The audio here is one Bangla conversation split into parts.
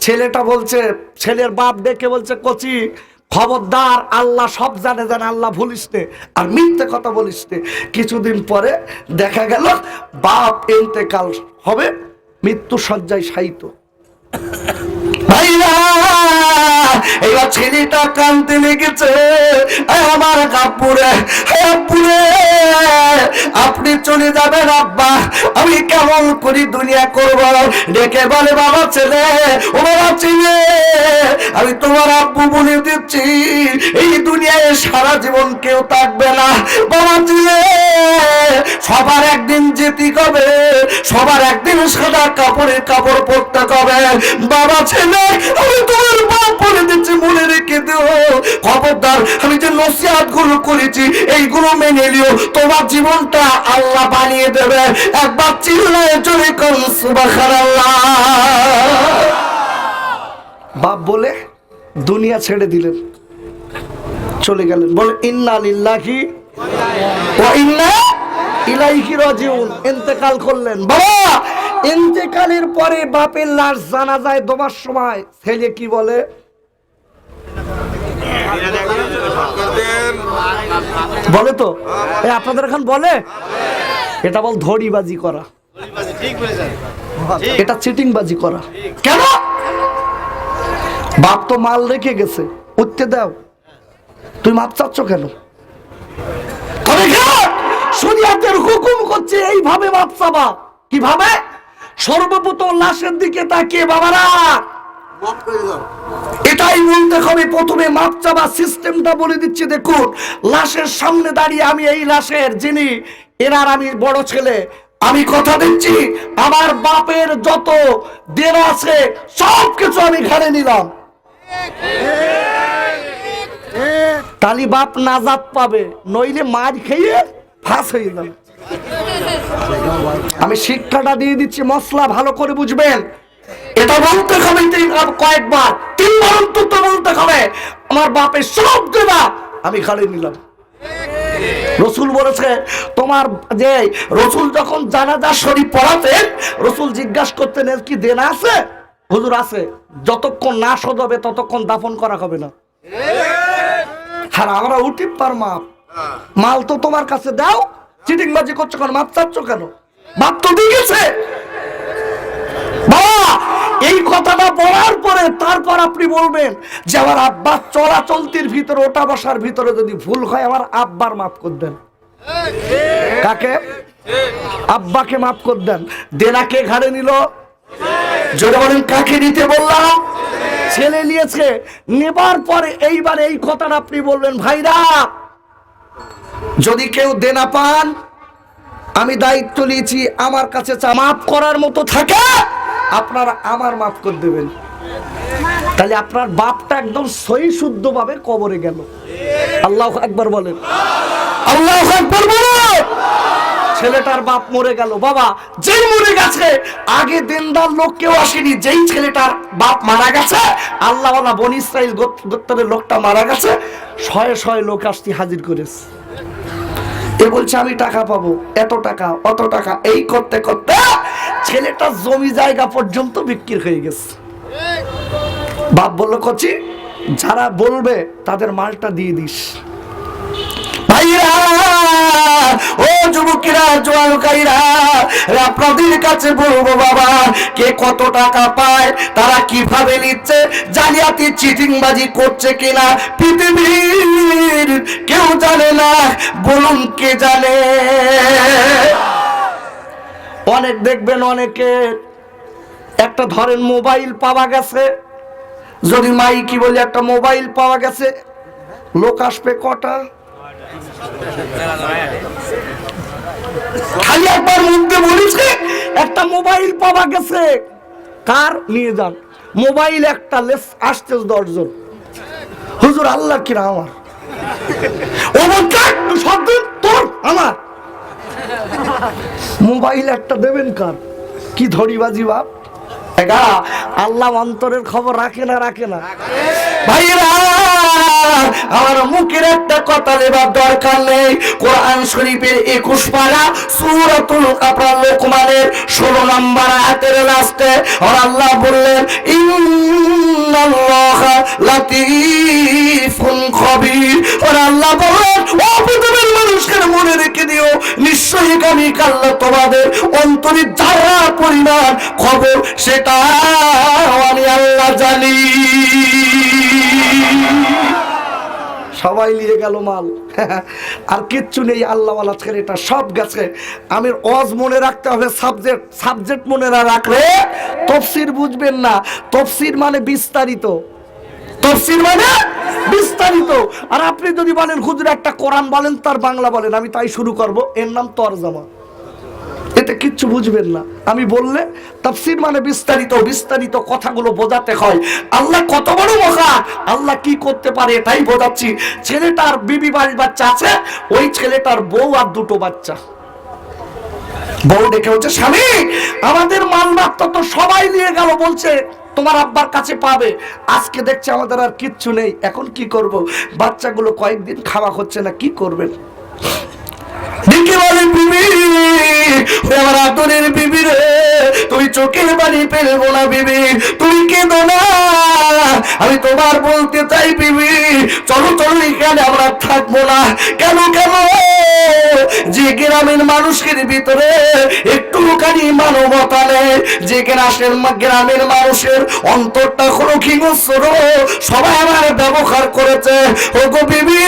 ছেলেটা বলছে, ছেলের বাপ ডেকে বলছে, কচি খবরদার, আল্লাহ সব জানে, আল্লাহ ভুলিস নে আর মিথ্যে কথা বলিস নে। কিছুদিন পরে দেখা গেল বাপ ইন্তেকাল হবে, মৃত্যু শয্যায় শায়িত। ভাইরা, এবার ছেলেটা কাঁদতে লেগেছে, আমার কাপুরে, আপনি চলে যাবেন আব্বা, আমি কেমন করি দুনিয়া করব। ডেকে বলে, বাবা ছেলে, ও বাবা ছেলে, আমি তোমার আব্বু বলে দিচ্ছি, এই দুনিয়ায় সারা জীবন কেউ থাকবে না। বাবা ছেলে, সবার একদিন যেতে হবে, সবার একদিন সাদা কাপড়ে কাপড় পরতে হবে। বাবা ছেলে, আমি তোমার বাপ বলে দিচ্ছি, মনে রেখে দিও, খবরদার, আমি যে নসিহত গুলো করেছি এইগুলো মেনে নিও, তোমার জীবনটা আল্লাহ বানিয়ে দেবে। একবার চিল্লায় জোরে করুন সুবহানাল্লাহ। বাপ বলে দুনিয়া ছেড়ে দিলেন, চলে গেলেন। বলে ইন্না লিল্লাহি ওয়া ইন্না ইলাইহি রাজিউন, ইন্তেকাল করলেন। বাবা ইন্তেকালের পরে বাপের লাশ জানাজায় দেওয়ার সময় ছেলে কি বলে? বলে তো, আপনাদের এখন বলে, এটা বল ধড়িবাজি করা, এটা চিটিংবাজি করা। কেন? বাপ তো মাল রেখে গেছে, উঠতে দাও, তুই মাপ চাচ্ছ কেন? শরীয়তের হুকুম করছে এইভাবে মাপ চাবা। কিভাবে? সর্বপ্রথম লাশের দিকে তাকিয়ে বাবারা এটাই বলতে হবে, প্রথমে মাপ চাবা সিস্টেমটা বলে দিচ্ছি। দেখুন, লাশের সামনে দাঁড়িয়ে আমি এই লাশের যিনি, এনার আমি বড় ছেলে, আমি কথা দিচ্ছি আমার বাপের যত দেনা আছে সব কিছু আমি ঘাড়ে নিলাম। তালি বাপ নাজাত পাবে, নইলে মার খেয়ে ফাঁস হয়ে যাবে। আমি শিক্ষাটা দিয়ে দিচ্ছি, মশলা ভালো করে বুঝবেন। এটা বলতে হবে কয়েকবার, তিনবার অন্তত বলতে হবে, আমার বাপের সব দেনা আমি ঘাড়ে নিলাম। রসুল বলেছে, তোমার যে রসুল যখন জানাজা শরীফ পড়াতেন, রসুল জিজ্ঞাসা করতেন এর কি দেনা আছে? হুজুর আছে। যতক্ষণ না শোধ হবে ততক্ষণ দাফন করা হবে না। আর আমরা উঠি পার মাপ, মাল তো তোমার কাছে দাও, চিটিংবাজি করছো কেন? মাপ চাচ্ছ কেন? বাপ তো দিয়ে গেছে। বাবা এই কথাটা বলার পরে তারপর আপনি বলবেন যে আমার আব্বার চলাচলতির ভিতরে, ওটা বসার ভিতরে যদি ভুল হয়, আমার আব্বার মাফ করে দেন। কাকে? আব্বাকে মাফ করে দেন। দেনাকে ঘাড়ে নিল, জোরে বলেন কাকে নিতে বললাম? ছেলে নিয়েছে। নেবার পরে এইবার এই কথাটা আপনি বলবেন, ভাইরা যদি কেউ দেনা পান, আমি দায়িত্ব নিয়েছি, আমার কাছে মাফ করার মতো থাকে, আপনারা আমার মাফ করে দেবেন। তাহলে আপনার বাপটা একদম সহি শুদ্ধ ভাবে কবরে গেল। আল্লাহু আকবার বলেন, আল্লাহু আকবার বলেন। ছেলেটার বাপ মরে গেল। বাবা যেই মরে গেছে, আগে দিনদার লোক কেউ আসেনি, যেই ছেলেটার বাপ মারা গেছে, আল্লাহওয়ালা বনি ইসরাইল গোত্রের লোকটা মারা গেছে, শয়ে শয়ে লোক আসতে হাজির করেছে। এ বলছে আমি টাকা পাবো, এত টাকা অত টাকা, এই করতে করতে ছেলেটা জমি জায়গা পর্যন্ত বিক্রি হয়ে গেছে। বাপ বললো, কচি যারা বলবে তাদের মালটা দিয়ে দিস। ভাইরা, ও যুবকেরা, জোয়ানকারীরা, আপনাদের কাছে বলবো, বাবা কে কত টাকা পায়, তারা কিভাবে নিচ্ছে, জালিয়াতি চিটিংবাজি করছে কিনা পৃথিবীর কেউ জানে না। বলুন কে জানে? অনেক দেখবেন, অনেকে একটা ধরেন মোবাইল পাওয়া গেছে, যদি মাইকি বলে একটা মোবাইল পাওয়া গেছে, লোক আসবে কটা? খালি একবার মুখে বলেছে একটা মোবাইল পাওয়া গেছে, কার নিয়ে যান। মোবাইল একটা লেস আসতে 10 জন। হুজুর আল্লাহ কিরা আমার, ও শব্দ তোর আমার মোবাইল একটা দেবেন কার? কি ধড়িবাজি বাপ! আল্লাহ অন্তরের খবর রাখে না, রাখে না। ভাইরা, আমার মুখের একটা কথা নেবার দরকার নেই। কোরআন শরীফের 21 পারা সূরাতুল লোকমানের 16 নম্বর আয়াতের লাস্টে আল্লাহ বললেন, লাতীফুন খবীর। ওরে আল্লাহ বলেন, ও পৃথিবীর মানুষকে মনে রেখে দিও, নিশ্চয়ই আমি আল্লাহ তোমাদের অন্তরের যারা পরিমাণ খবর সেটা আমি আল্লাহ জানি। সবাই নিয়ে গেল মাল, আর কিচ্ছু নেই। আল্লাহ আজকের এটা সব গেছে। আমি ওয়াজ মনে রাখতে হবে, সাবজেক্ট মনে না রাখলে তাফসীর বুঝবেন না। তাফসীর মানে বিস্তারিত, তাফসীর মানে বিস্তারিত। আর আপনি যদি বলেন হুজুর একটা কোরআন বলেন, তার বাংলা বলেন, আমি তাই শুরু করব, এর নাম তরজমা। এটা কিচ্ছু বুঝবেন না। আমি বললে তাফসীর মানে বিস্তারিত, বিস্তারিত কথাগুলো বোঝাতে হয়। আল্লাহ কত বড় মহান, আল্লাহ কি করতে পারে এটাই বোঝাচ্ছি। ছেলেটার বিবি বাড়ির বাচ্চা আছে, ওই ছেলেটার বউ আর দুটো বাচ্চা। বউ ডেকে হচ্ছে, স্বামী আমাদের মালমাত্র তো সবাই নিয়ে গেল, বলছে তোমার আব্বার কাছে পাবে। আজকে দেখছে আমাদের আর কিচ্ছু নেই, এখন কি করব? বাচ্চাগুলো কয়েকদিন খাওয়া হচ্ছে না, কি করবেন? আমার আদরের বিবি রে, তুমি চোখের বাড়ি ফেলবো না বিবি, তুমি কেঁদো না। আমি তোমার বলতে চাই বিবি, চলো চলো এখানে আমরা থাকবো না। কেন কেন? যে গ্রামের মানুষের ভিতরে একটুখানি মানবতা নেই, যে গ্রামের মানুষের অন্তরটা হলো হিংস্র, সবাই আমার ব্যবহার করেছে। ও গো বিবি,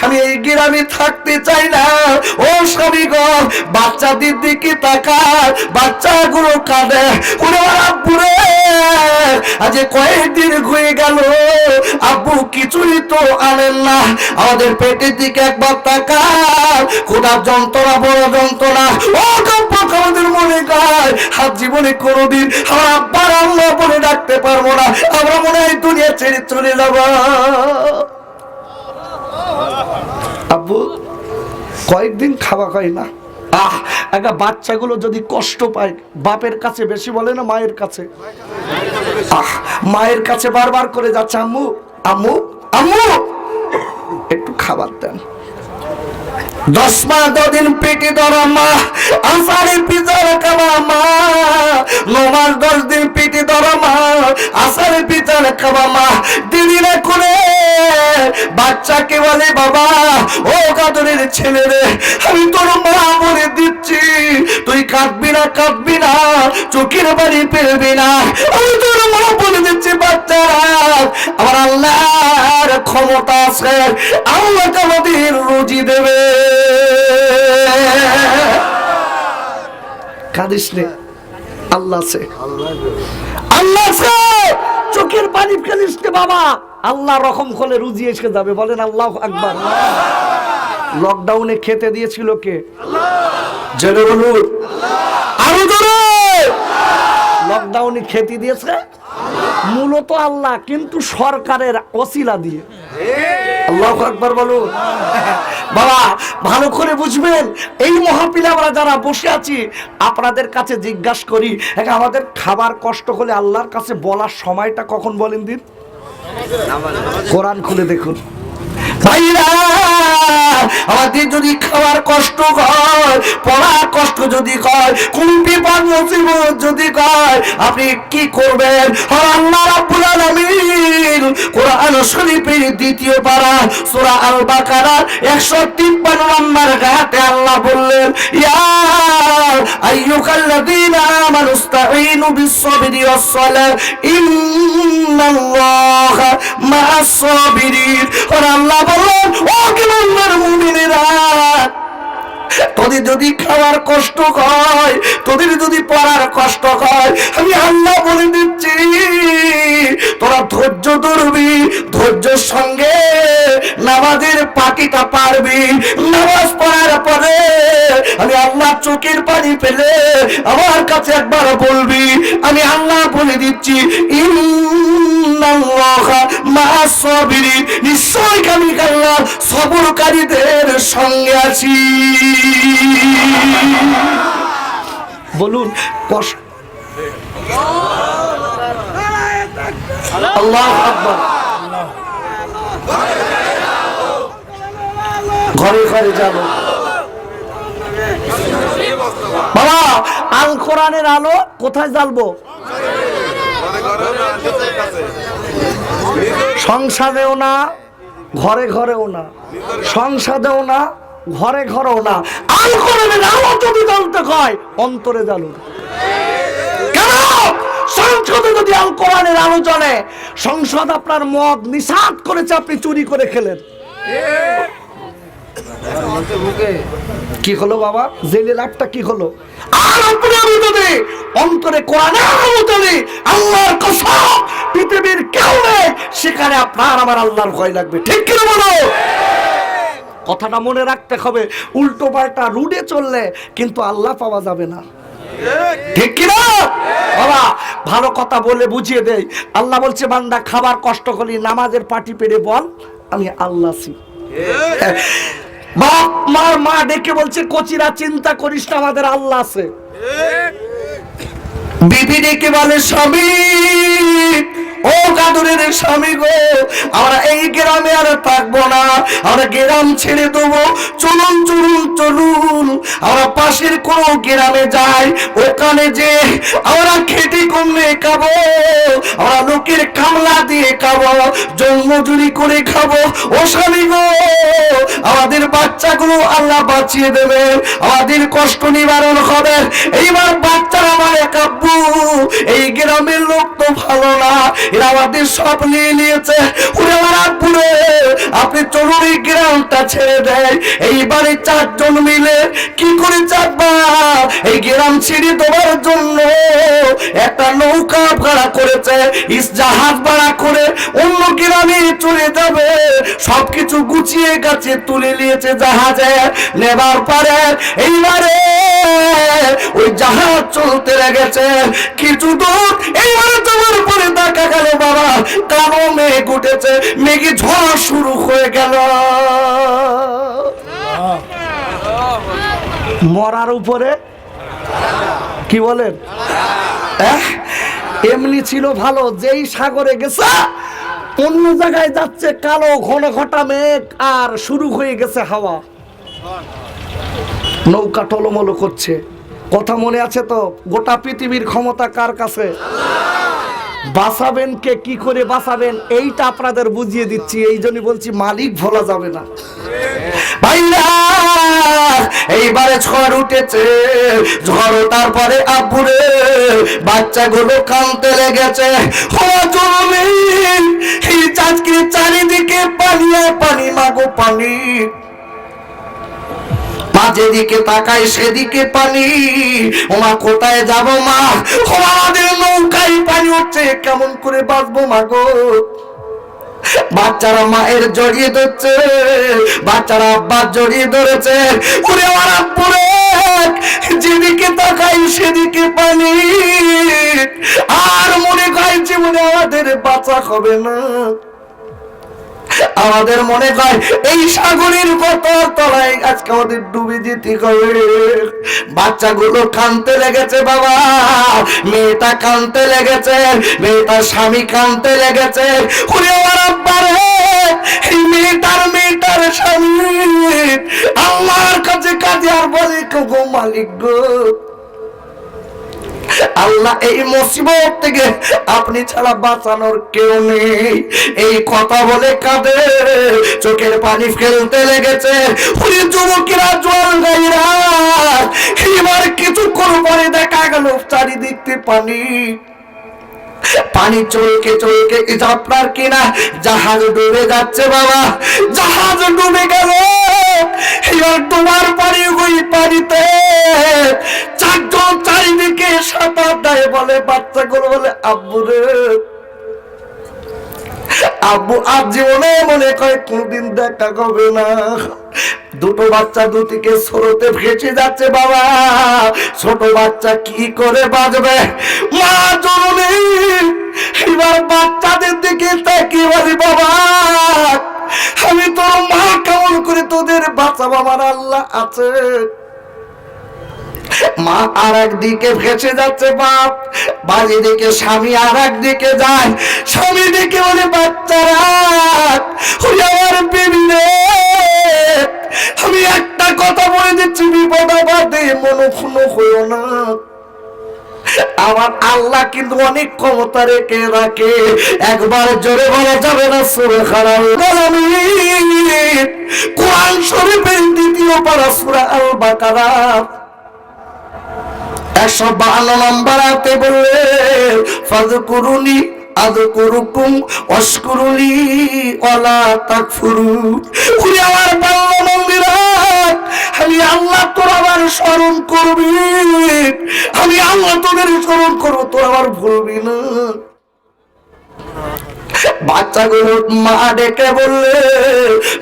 আমি এই গ্রামে থাকতে চাই না। ও স্বামী গো, বাচ্চাদের দিকে তাকান, বাচ্চাগুলো কাঁদে। ওরে আব্বু রে, আজ কয়েকদিন হয়ে গেল আব্বু কিছুই তো আনেন না। আমাদের পেটের দিকে একবার তাকান, ক্ষুধার যন্ত্রণা, বড় যন্ত্রণা। ও কম্পক আমাদের মনে গায়, আর জীবনে কোনোদিন আমার আব্বার আল্লাহ বলে ডাকতে পারবো না। আমরা মনে হয় দুনিয়া ছেড়ে চলে যাব। আব্বু কয়েকদিন খাওয়া হয় না। একটা বাচ্চাগুলো যদি কষ্ট পায়, বাপের কাছে বেশি বলে না মায়ের কাছে? মায়ের কাছে বারবার করে যাচ্ছে, আম্মু আম্মু আম্মু একটু খাবার দেন। 10 মাস 10 দিন পেটে ধরা মা, আষাঢ়ের পিছার খাওয়া মা। 9 মাস 10 দিন পেটে ধরা মা, আষাঢ়ের পিছার খাওয়া মা। দিদির করে বাচ্চাকে বলে, বাবা ও কাদরের ছেলে রে, আমি তোর মা বলে দিচ্ছি, তুই কাঁদবি না, কাঁদবি না, চোখের বাড়ি ফেলবি না। আমি তোর মা বলে দিচ্ছি বাচ্চারা, আমার আল্লাহর ক্ষমতা আছে, আল্লাহ আমাদের রুজি দেবে। কাঁদিস নে, আল্লাহ আছে, আল্লাহ আছে। চোখের পানি ফেলিস নে বাবা, আল্লাহ রকম হলে রুজি এসে যাবে। বলেন আল্লাহু আকবার। লকডাউনে খেতে দিয়েছিল কে? জোরে বলুন, আরো জোরে। লকডাউনে খেতে দিয়েছে মূলত আল্লাহ, কিন্তু সরকারের ওসিলা দিয়ে। আল্লাহু আকবার বলুন। বাবা ভালো করে বুঝবেন, এই মহাপিলে আমরা যারা বসে আছি, আপনাদের কাছে জিজ্ঞাসা করি, আমাদের খাবার কষ্ট হলে আল্লাহর কাছে বলার সময়টা কখন বলেন দিন? কোরআন খুলে দেখুন ভাইরা। আমাদের যদি খাওয়ার কষ্ট হয়, পড়ার কষ্ট যদি হয়, কোন বিপদ মুসিবত যদি হয়, আপনি কি করবেন? আল্লাহ রাব্বুল আলামিন কোরআন শরীফের 2য় পারা সূরা আল বাকারার 153 নম্বর আয়াতে আল্লাহ বললেন, ইয়া আইয়ুহাল্লাযীনা আমানুস্তাঈনু বিস-সাবরি ওয়াস-সালাহ ইন্নাল্লাহা মা'আস সাবিরিন। আল্লাহ বললেন, ও মুমিনের মুমিনেরা, তোদের যদি খাওয়ার কষ্ট হয়, তোদের যদি পড়ার কষ্ট হয়, আমি আল্লাহ বলে দিচ্ছি, তোরা ধৈর্য ধরবি, ধৈর্যের সঙ্গে নামাজের পাটিটা পারবি। নামাজ পড়ার পরে আমি আল্লাহ চোখের পানি ফেলে আমার কাছে একবার বলবি, আমি আল্লাহ বলে দিচ্ছি, ইন্নাল্লাহা মা'আস সাবিরিন, নিশ্চয়ই আমি আল্লাহ সবরকারীদের সঙ্গে আছি। বলুন কষ্ট। আল্লাহু আকবার। ঘরে ঘরে যাব বাবা। আল কোরআনের আলো কোথায় জ্বালবো? সংসারেও না, ঘরে ঘরেও না, সংসাদেও না, ঘরে ঘরেও না। আল কোরআনের আলো যদি জ্বলতে হয় অন্তরে জ্বালুন। কেন? সংসদে যদি আল কোরআনের আলো জ্বলে, সংসদ আপনার মদ নিষাদ করেছে, আপনি চুরি করে খেলেন, কি হলো বাবা? জেলে লাখটা কি হলো? আর আপনি আমি যদি অন্তরে কোরআনের আলো জ্বলে, আল্লাহর কসম পৃথিবীর কেউ নেই সেখানে আপনার আমার আল্লাহর ভয় লাগবে। ঠিক কি না বলো? কথাটা মনে রাখতে হবে। উল্টো পাল্টা রুডে চললে কিন্তু আল্লাহ পাওয়া যাবে না। ঠিক কি না বাবা? ভালো কথা বলে বুঝিয়ে দেই। আল্লাহ বলছে, বান্দা খাবার কষ্ট করলি, নামাজের পাটি পেড়ে বল আমি আল্লাহ আছি। বাপ মার মা ডেকে বলছে, কচিরা চিন্তা করিস না, আমাদের আল্লাহ আছে। বিবি ডেকে বলে, স্বামী ও কাদুরের স্বামী গো, আমরা এই গ্রামে আর থাকবো না, আমরা গ্রাম ছেড়ে দেবো, চলুন চলুন চলুন আমরা পাশের কোন গ্রামে যাই, ওখানে যে আমরা খেটে কমে খাবো, আমরা লোকের কামলা দিয়ে খাবো, জন্মজুরি করে খাবো। ও স্বামী গো, আমাদের বাচ্চাগুলো আল্লাহ বাঁচিয়ে দেবে, আমাদের কষ্ট নিবারণ হবে। এইবার বাচ্চারা মানে কাব্বু, এই গ্রামের লোক তো ভালো না, এরা আমাদের সব নিয়ে নিয়েছে, আপনি চলুন এই গ্রামটা ছেড়ে দেয়। এইবারে চারজন মিলে কি করে চাপবা, এই গ্রাম ছেড়ে দেওয়ার জন্য একটা নৌকা ভাড়া করেছে, জাহাজ ভাড়া করে অন্য গ্রামে চলে যাবে। সবকিছু গুছিয়ে গাছে তুলে নিয়েছে জাহাজে নেবার পরে এইবারে ওই জাহাজ চলতে লেগেছে কিছু দূর। এইবারে তোমার পরে দেখা গেল বাবা, কালো মেঘ উঠেছে, মেঘে ঝড় শুরু হয়ে গেল। মরার উপরে কি বলেন? এমনি ছিল ভালো, যেই সাগরে গেছে অন্য জায়গায় যাচ্ছে কালো ঘন ঘটা মেঘ, আর শুরু হয়ে গেছে হাওয়া, নৌকা টলমলো করছে। কথা মনে আছে তো? গোটা পৃথিবীর ক্ষমতা কার কাছে? বাঁচাবেন কে, কি করে বাঁচাবেন এইটা আপনাদের বুঝিয়ে দিচ্ছি। এই জন্য বলছি মালিক ভোলা যাবে না ভাইরা। এইবারে ঝড় উঠেছে, ঝড় ওঠার পরে আব্বুরে বাচ্চাগুলো কাঁদতে লেগেছে। চারিদিকে পানি আর পানি, মাগো পানি, যেদিকে তাকাই সেদিকে পানি। ওমা কোথায় যাব মা? আমাদের নৌকায় পানি উঠছে, কেমন করে বাঁচবো মাগো? বাচ্চারা মায়ের জড়িয়ে ধরছে, বাচ্চারা আব্বার জড়িয়ে ধরেছে। ওরে আমার আব্বুরে, যেদিকে তাকাই সেদিকে পানি, আর মনে হয় জীবনে আমাদের বাঁচা হবে না। আমাদের মনে হয় এই সাগরের কত তলায় আজকে আমাদের ডুবে যেতে হবে। বাচ্চাগুলো কাঁদতে লেগেছে বাবা, মেয়েটা কাঁদতে লেগেছে, মেয়েটার স্বামী কাঁদতে লেগেছে। ওরে আমার আব্বারে, এই মেয়েটার স্বামী আল্লাহর কাছে কাজে আর বলে, গো মালিক গো, আল্লাহ এই মুসিবত থেকে আপনি ছাড়া বাঁচানোর কেউ নেই। এই কথা বলে কাঁদে, চোখের পানি ফেলতে লেগেছে। ওই যুবকেরা জল গাইরা, এবার কিছুক্ষণ পরে দেখা গেল চারিদিকে পানি, পানি চলকে চলকে আপনার কিনা জাহাজ ডুবে যাচ্ছে বাবা। জাহাজ ডুবে গেল, এবার তোমার পানি ওই পানিতে চারজন চারিদিকে সাঁতার দেয়, বলে বাচ্চাগুলো বলে, আব্বু রে, আব্বু আর জীবনে মনে করে কোনদিন দেখা হবে না। দুটো বাচ্চা দুদিকে স্রোতে ভেসে যাচ্ছে বাবা। ছোট বাচ্চা কি করে বাঁচবে? মা জননী এবার বাচ্চাদের দিকে তাকিয়ে বলি, বাবা আমি তোর মা, কেমন করে তোদের বাঁচাবো? আমার আল্লাহ আছে। মা আর একদিকে ভেসে যাচ্ছে বাপ, বাড়ি দিকে স্বামী আর একদিকে যায়। স্বামী দিকে বলে, বাচ্চারা আমার বেবি রে, আমি একটা কথা বলে দিচ্ছি, বিপদ বাদে মনক্ষুণ্ণ হইও না। আমার আল্লাহ কিন্তু অনেক ক্ষমতা রেখে রাখে। একবার জোরে বলা যাবে না সুবহানাল্লাহ। কোরআন শরীফের দ্বিতীয় পারা সূরা আল বাকারা 152 নম্বর আয়াতে বললে ফাযকুরুনি আযকুরুকুম ওয়াশকুরুলি ওয়ালা তাকফুরুন। ওরে আমার বান্দা বান্দীরা, আমি আল্লাহ তোরা আমার স্মরণ করবি, আমি আল্লাহ তোদের স্মরণ করবো, তোরা আমার ভুলবি না। বাচ্চাগুলো মা ডেকে বললে,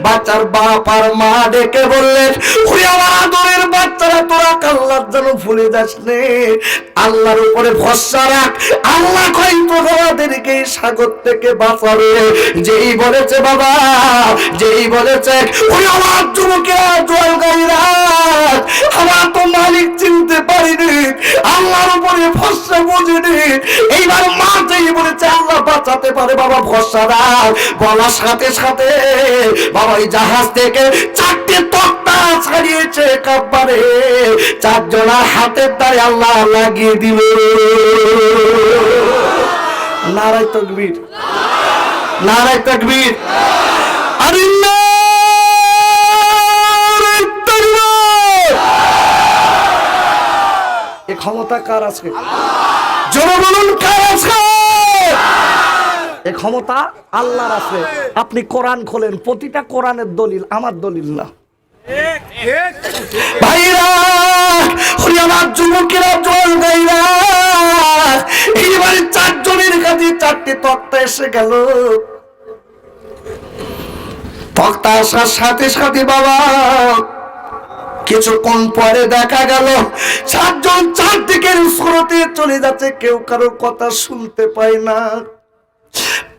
বাচ্চার বাপ আর মা ডেকে বললেন ওরে আমার আদরের বাচ্চারা, তোরা আল্লাহর যেন ভুলে যাস নে, আল্লাহর উপরে ভরসা রাখ, আল্লাহ হয়তো আমাদেরকে সাগর থেকে বাঁচাবে। যেই বলেছে বাবা, যেই বলেছে ওরে আমার যুবকেরা জল গাইরা, আমার তো মালিক চিনতে পারিনি, আল্লাহর উপরে ভরসা বুঝিনি। এইবার মা যেই বলেছে আল্লাহ বাঁচাতে পারে বাবা ভরসা রাখ, বলার সাথে সাথে বাবা ওই জাহাজ থেকে 4টে তক্তা ছাড়িয়েছে কাব্বারে, 4 জনের হাতের দ্বারে আল্লাহ লাগিয়ে দিল। নারায়ে তাকবীর, নারায়ে তাকবীর। আরে নারায়ে তাকবীর। এই ক্ষমতা কার আছে? জোরে বলুন কার আছে? এই ক্ষমতা আল্লাহর আছে। আপনি কোরআন খোলেন, প্রতিটা কোরআনের দলিল, আমার দলিল না। ভাইরা, আমার যুবকেরা জল গাইরা, এইবারে 4 জনের কাছে 4টে তক্তা এসে গেল। তক্তা আসার সাথে সাথে বাবা কিছুক্ষণ পরে দেখা গেল 4 জন 4 দিকের স্রোতে চলে যাচ্ছে, কেউ কারোর কথা শুনতে পায় না।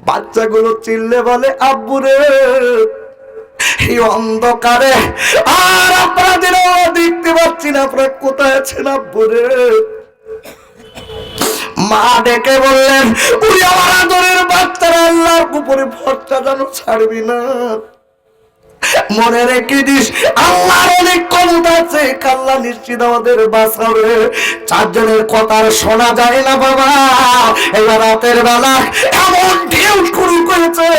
বাচ্চাগুলো চিল্লে বলে আব্বুরে, এই অন্ধকারে আর আপনাদের দেখতে পাচ্ছি না, আপনারা কোথায় আছেন আব্বুরে? মা ডেকে বললেন ওরে আমার আদরের বাচ্চারা, আল্লাহর উপরে ভরসা যেন ছাড়বি না, মনে রেখে দিস আল্লাহর অনেক ক্ষমতা আছে, আল্লাহ নিশ্চিত আমাদের বাঁচাবে। 4 জনের কথা শোনা যায় না বাবা। এবার রাতের বেলা এমন ঢেউ শুরু করেছে,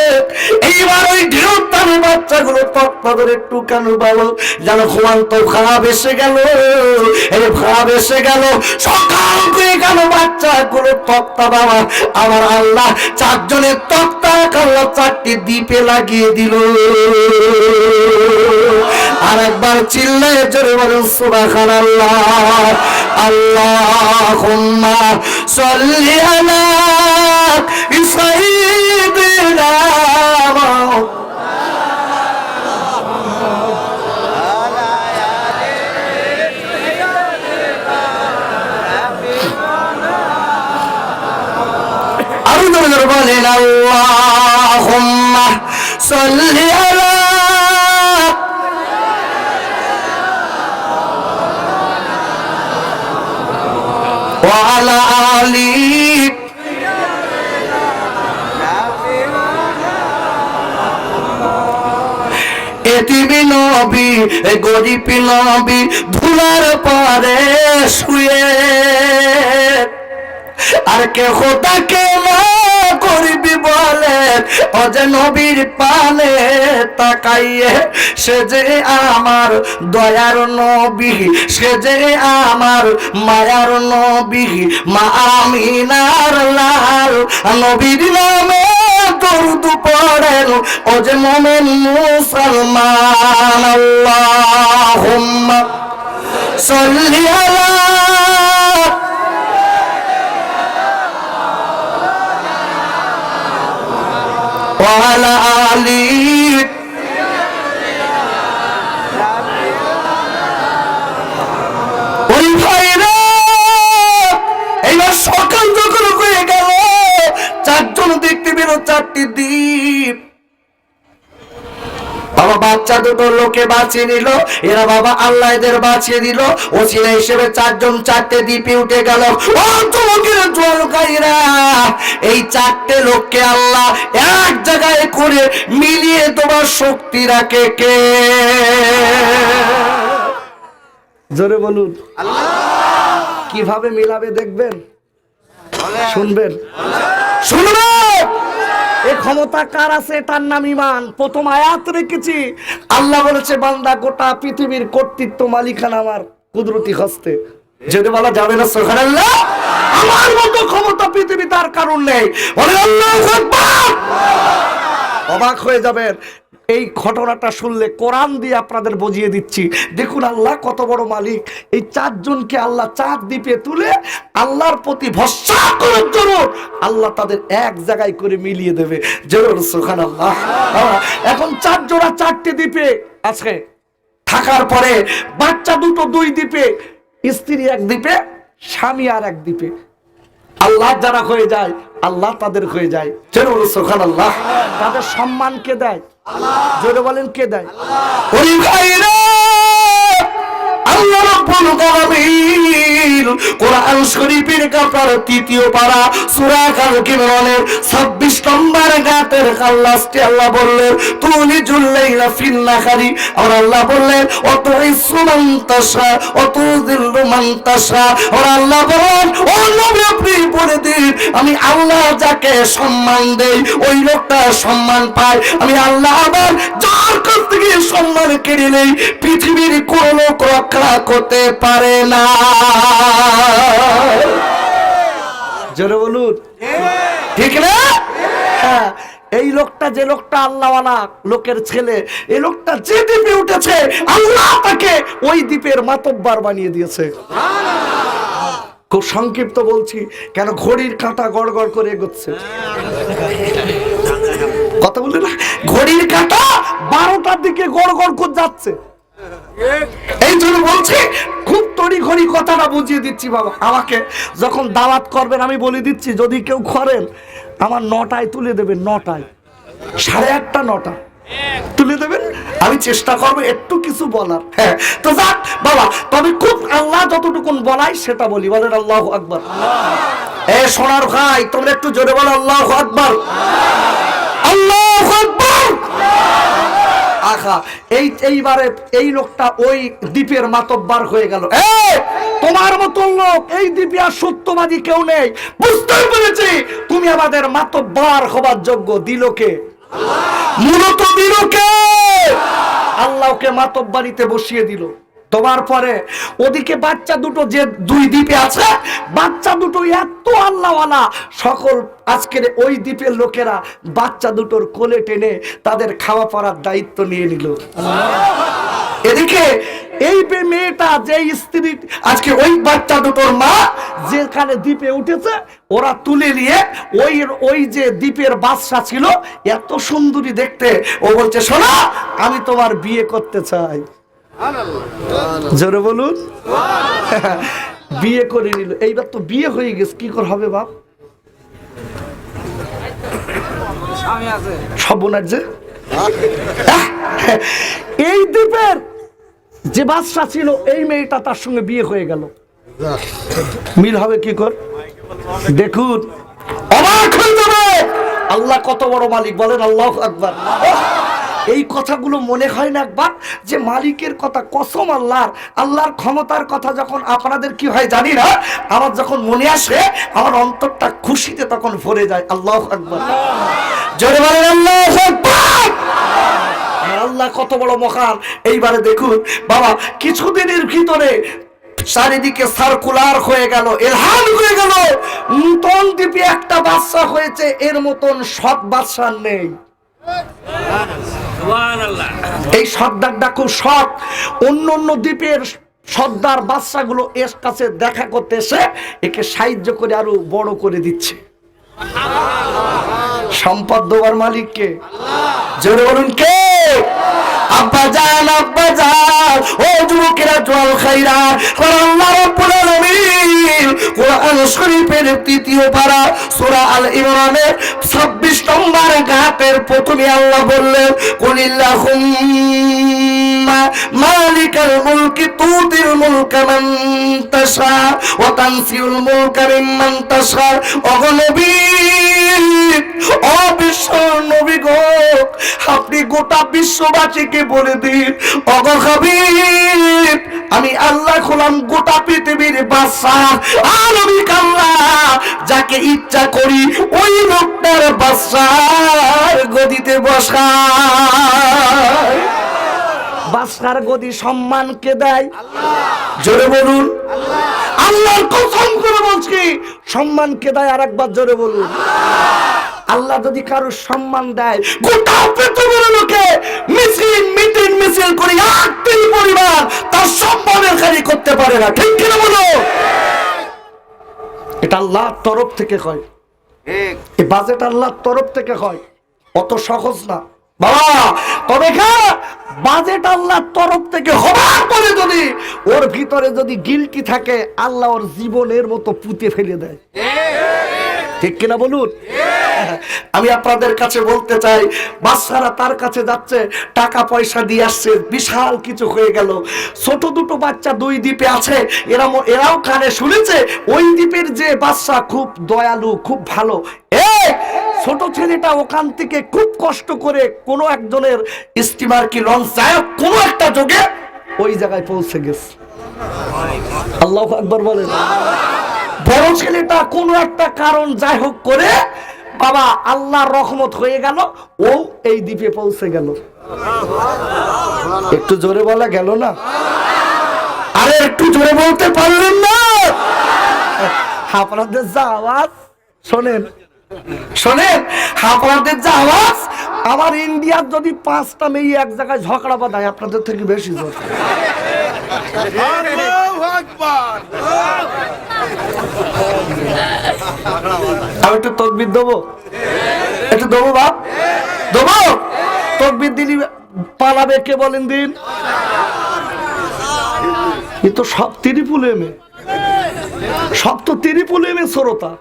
এইবার ওই ঢেউ টানে বাচ্চাগুলো তক্তা ধরে একটু কেন বলো যেন ঘুমান্ত খারাপ এসে গেল, এই খারাপ এসে গেল, সকাল হয়ে গেল, বাচ্চাগুলো তক্তা বাবা আমার আল্লাহ 4 জনের তক্তা আল্লাহ 4টি দ্বীপে লাগিয়ে দিল। আর একবার চিল্লায়ে জোরে বলুন সুবহানাল্লাহ। আল্লাহুম্মা সাল্লি আলা সাইয়্যিদিনা আরো জোরে বলেন আল্লাহুম্মা সাল্লি আলা وعلى آله এতিম নবী গরিব নবী ধুলার পারে শুয়ে, আর কে খোদাকে না করবি বলে ও যে নবীর পানে তাকাইয়ে, সে যে আমার দয়ার নবী, সে যে আমার মায়ার নবী, মা আমিনার লাল নবীর নামে দরুদ পড়েন ও যে মুমিন মুসলমান। আল্লাহুম্মা সাল্লি আলা وعلى آله ওই ভাইরা এইবার সকাল যখন হয়ে গেল 4 জন দেখতে পেল 4টি দ্বীপ। বাবা বাচ্চা দুটো লোকে বাঁচিয়ে নিল, এরা বাবা আল্লাহ এদের বাঁচিয়ে দিল, ওসিলা হিসেবে 4 জন 4টে দ্বীপে উঠে গেল। ও তোমাদের জলকারীরা, এই 4টে লোককে আল্লাহ এক জায়গায় করে মিলিয়ে তোমার শক্তি রাখে কে? জোরে বলুন আল্লাহ। কিভাবে মিলাবে দেখবেন? শুনবেন, শুনবেন। এই ক্ষমতা কার আছে? তার নাম ঈমান। প্রথম আয়াত রেখেছি, আল্লাহ বলেছে বান্দা গোটা পৃথিবীর কর্তৃত্ব মালিকানা আমার কুদরতি হস্তে। যদি বলা যাবে না সুবহানাল্লাহ, আমার মতো ক্ষমতা পৃথিবী তার কারণ নেই। বলে আল্লাহু আকবার। অবাক হয়ে যাবেন এই ঘটনাটা শুনলে। কোরআন দিয়ে আপনাদের বুঝিয়ে দিচ্ছি। দেখুন আল্লাহ কত বড় মালিক। এই চারজনকে আল্লাহ চার দ্বীপে তুলে আল্লাহর প্রতি ভরসা করার জন্য আল্লাহ তাদের এক জায়গায় করে মিলিয়ে দেবে। জোরে সুবহানাল্লাহ। এখন চার জোড়া চারটে দ্বীপে আছে, থাকার পরে বাচ্চা দুটো দুই দ্বীপে, স্ত্রী এক দ্বীপে, স্বামী আর এক দ্বীপে। আল্লাহ যারা হয়ে যায় আল্লাহ তাদের হয়ে যায়। জোরে বলুন সুবহানাল্লাহ। তাদের সম্মান কে দেয়? জোরে বলেন কে দেয়? ওই ভাইরা আল্লাহ রাব্বুল আলামিন কোরআন শরীফের কাপার তৃতীয় পারা সূরা আল-ইমরানের 26 নম্বর আয়াতের লাস্টে আল্লাহ বললেন তুলিজুল লাইলা ফিন নাহারি। আর আল্লাহ বললেন অতুইসু মান তাশা অতুযিল্লু মান তাশা। আর আল্লাহ বলেন ও নবী আপনি বলে দিন আমি আল্লাহ যাকে সম্মান দেই ওই লোকটা সম্মান পায়। আমি আল্লাহ আবার যার কাছ থেকে সম্মান কেড়ে নেই পৃথিবীর কোন লোক রক্ষা করতে পারে না। জোরে বলুন ঠিক না? হ্যাঁ, এই লোকটা যে লোকটা আল্লাহওয়ালা লোকের ছেলে, এই লোকটা যে দ্বীপে উঠেছে আল্লাহ তাকে ওই দ্বীপের মাতব্বার বানিয়ে দিয়েছে। খুব সংক্ষিপ্ত বলছি, কেন ঘড়ির কাঁটা গড়গড় করে এগোচ্ছে। কথা বললে না, ঘড়ির কাঁটা 12টার দিকে গড়গড় করে যাচ্ছে। এই জন্য বলছি খুব তড়িঘড়ি কথাটা বুঝিয়ে দিচ্ছি। বাবা আমাকে যখন দাওয়াত করবেন আমি বলে দিচ্ছি, যদি কেউ করেন আমার 9টায় তুলে দেবেন, 9টায় 8:30 9টা তুলে দেবেন। আমি চেষ্টা করবো একটু কিছু বলার। হ্যাঁ তো যাক বাবা, তবে খুব আল্লাহ যতটুকুন বলাই সেটা বলি। বলেন আল্লাহু আকবার। এ সোনার ভাই তোমরা একটু জোরে বলো আল্লাহু আকবার, আল্লাহু আকবার। আখা এইবারে এই লোকটা ওই দ্বীপের মাতব্বার হয়ে গেল। তোমার মতো লোক এই দ্বীপে আর সত্যবাদী কেউ নেই। বুঝতে পেরেছি তুমি আমাদের মাতব্বার হবার যোগ্য। দিলকে মূলত দিলকে আল্লাহকে মাতব্বারিতে বসিয়ে দিল। তোমার পরে ওদিকে বাচ্চা দুটো যে দুই দ্বীপে আছে, বাচ্চা দুটো এত আল্লাহওয়ালা, সকল আজকের ওই দ্বীপের লোকেরা বাচ্চা দুটোর কোলে টেনে তাদের খাওয়া পড়ার দায়িত্ব নিয়ে নিল। এদিকে এই মেয়েটা যে স্ত্রী আজকে ওই বাচ্চা দুটোর মা যেখানে দ্বীপে উঠেছে ওরা তুলে নিয়ে ওই যে দ্বীপের বাদশা ছিল এত সুন্দরী দেখতে, ও বলছে শোনো আমি তোমার বিয়ে করতে চাই। জোরে বলুন। বিয়ে করে নিল। এইবার তো বিয়ে হয়ে গেছে, কি করে হবে বাপ? সর্বনাশ যে এই দ্বীপের যে বাদশা ছিল এই মেয়েটা তার সঙ্গে বিয়ে হয়ে গেল। মিল হবে কি কর? দেখুন অবাক হয়ে যাবে। আল্লাহ কত বড় মালিক। বলেন আল্লাহু আকবার। এই কথাগুলো মনে হয় না একবার যে মালিকের কথা, কসম আল্লাহর, আল্লাহর ক্ষমতার কথা যখন আপনাদের কি হয় জানি না, আমার যখন মনে আসে আমার অন্তরটা খুশিতে তখন ভরে যায়। আল্লাহু আকবার। জোরে বলেন আল্লাহু আকবার। আল্লাহ কত বড় মহান। এইবারে দেখুন বাবা, কিছুদিনের ভিতরে চারিদিকে সার্কুলার হয়ে গেল, এলহাম হয়ে গেল, নতুন দ্বীপে একটা বাদশা হয়েছে, এর মতন সৎ বাদশা নেই। এই সর্দারটা খুব সৎ। অন্য অন্য দ্বীপের সর্দার বাদশাগুলো এর কাছে দেখা করতে এসে একে সাহায্য করে আরো বড় করে দিচ্ছে। সম্পদ দেওয়ার মালিক কে? জোরে বলুন কে? আব্বা জান, আব্বা জান, ও যুবকেরা জল খাইরা আল্লাহ রাব্বুল আলামিন কোরআন শরীফের তৃতীয় পারা সূরা আল ইমরানের 26 নম্বর আয়াতের প্রথমে আল্লাহ বললেন কুলিল্লাহুম্মা মালিকাল মুলকি তুতিল মুলকা মান তাশা ওয়া তানসিউল মুলকা মিম্মান তাশা। ও নবী ও বিশ্ব নবী গো, আপনি গোটা বিশ্ববাসীকে বলে দিন, ওগো হাবিব, আমি আল্লাহ হলাম গোটা পৃথিবীর বাদশাহ, আর আমি আল্লাহ যাকে ইচ্ছা করি ওই লোকটার বাদশার গদিতে বসাই। বাদশার গদি সম্মান কে দেয়? জোরে বলুন। আল্লাহর কসম করে বলছি, সম্মান কে দেয়? আর একবার জোরে বলুন। আল্লাহ যদি কারো সম্মান দেয়, গোটা পৃথিবীর লোকে মিছিল করে একটি পরিবার তার সম্মানের কারি করতে পারে না, ঠিক কিনা বলো? এটা আল্লাহর তরফ থেকে হয়, এই বাজেট আল্লাহর তরফ থেকে হয়, অত সহজ না বাবা। তবে বাজেট আল্লাহর তরফ থেকে হবার পরে যদি ওর ভিতরে যদি গিলটি থাকে, আল্লাহ ওর জীবনের মতো পুঁতে ফেলে দেয়, ঠিক কিনা বলুন? আমি আপনাদের কাছে বলতে চাই, বাচ্চারা তার কাছে যাচ্ছে, টাকা পয়সা দিয়ে আসছে, বিশাল কিছু হয়ে গেল। ছোট দুটো বাচ্চা দুই দ্বীপে আছে, এরাও কানে শুনেছে ওই দ্বীপের যে বাচ্চা খুব দয়ালু, খুব ভালো। ছোট ছেলেটা ওখান থেকে খুব কষ্ট করে কোনো একজনের স্টিমার কি লঞ্চ যায় কোনো একটা যোগে ওই জায়গায় পৌঁছে গেছে। আল্লাহু আকবার বলেন। বড় ছেলেটা কোনো একটা কারণ যাই হোক করে বাবা আল্লাহর রহমত হয়ে গেল, ও এই দ্বীপে পৌঁছে গেল। একটু জোরে বলা গেল না? আরে একটু জোরে বলতে পারলেন না? আপনাদের যা আওয়াজ শোনেন, আপনাদের যা আওয়াজ, আমার ইন্ডিয়ার যদি 5টা মেয়ে এক জায়গায় ঝগড়া বাঁধায়, আপনাদের থেকে বেশি জোর। আমি একটু তকবীর দেবো, একটু দেবো বাপ, দেবো তকবীর দিলি পালাবে কে বলেন দিন? এ তো সব তিরিপুল এমে, সব তো তিরিপুল এমে শ্রোতা।